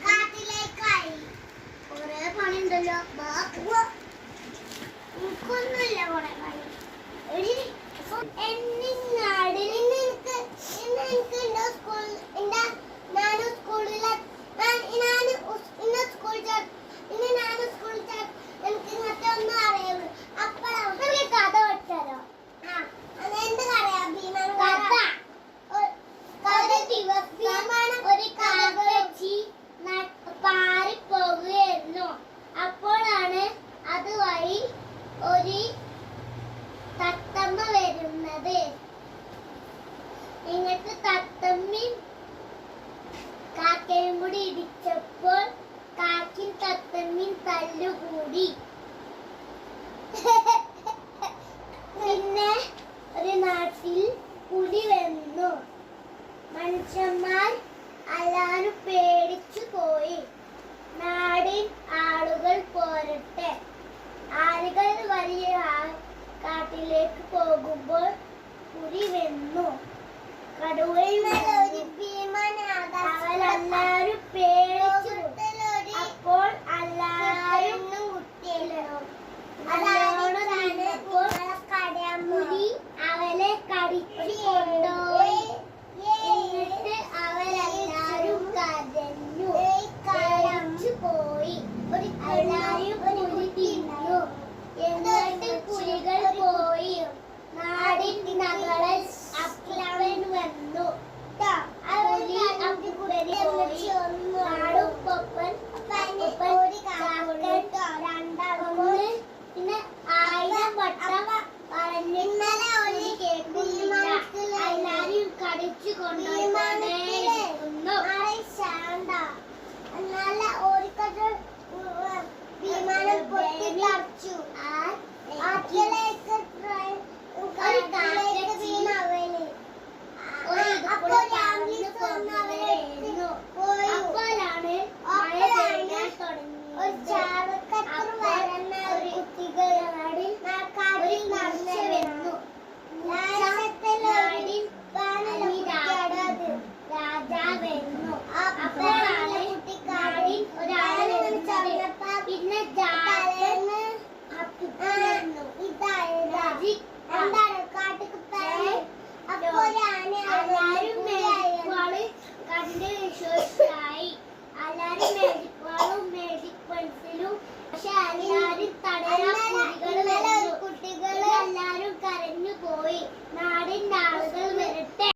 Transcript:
കാട്ടിലേക്കായി കൊറേ പണിയുണ്ടല്ലോ. എനിക്കൊന്നുമില്ല കൊറേ പണി. അപ്പോഴാണ് അതുവഴി ഒരു തത്തമ്മ വരുന്നത്. എന്നിട്ട് തത്തമ്മയും കാക്കയും കൂടി ഇടിച്ചപ്പോൾ കാക്കും തത്തമ്മയും തല്ലുകൂടി. പിന്നെ ഒരു നാട്ടിൽ പുലി വന്നു. മനുഷ്യന്മാർ എല്ലാവരും പേടിച്ചു പോയി. നാടിൻ ആളുകൾ പോരട്ടെ. ആളുകൾ വലിയ കാട്ടിലേക്ക് പോകുമ്പോൾ പുലി വന്നു. കടുവയിൽ അവരെല്ലാരും പേടിച്ചു. അപ്പോൾ എല്ലാരും പുലി അവരെ കടിച്ചു കൊണ്ടുപോയി. എന്നിട്ട് അവരെല്ലാരും കരഞ്ഞു. കരച്ചു പോയി. എല്ലാരും പുലി തിന്നു. എന്നിട്ട് പുലികൾ പോയി. നാടിൻ നഗരത്തിൽ അപ്പൻ വന്നു. പുലി അപ്പുകുടരി പോയി. നാടും പൊപ്പൻ പിന്നെ 1000 വട്ടം പറഞ്ഞിട്ട് കേൾക്കുന്നില്ല. എല്ലാരും കടിച്ചു കൊണ്ടുപോയി. വിമാനം പൊട്ടിത്തെറിച്ചു. അപ്പോഴാണ് മഴ പെയ്യാൻ തുടങ്ങി. കുട്ടികൾ വന്നു. രാജാവെന്നു. അപ്പോഴാണ് നാടിൻ ഒരാളെ വിളിച്ചത്. പിന്നെ എല്ലാരും കണ്ട് വിശ്വസിച്ചായി. എല്ലാരും മാജിക് വാളും മാജിക് പെൻസിലും. പക്ഷെ എല്ലാരും തടയാൻ കുട്ടികൾ എല്ലാരും കരഞ്ഞു പോയി. നാടിന്റെ ആളുകൾ വരട്ടെ.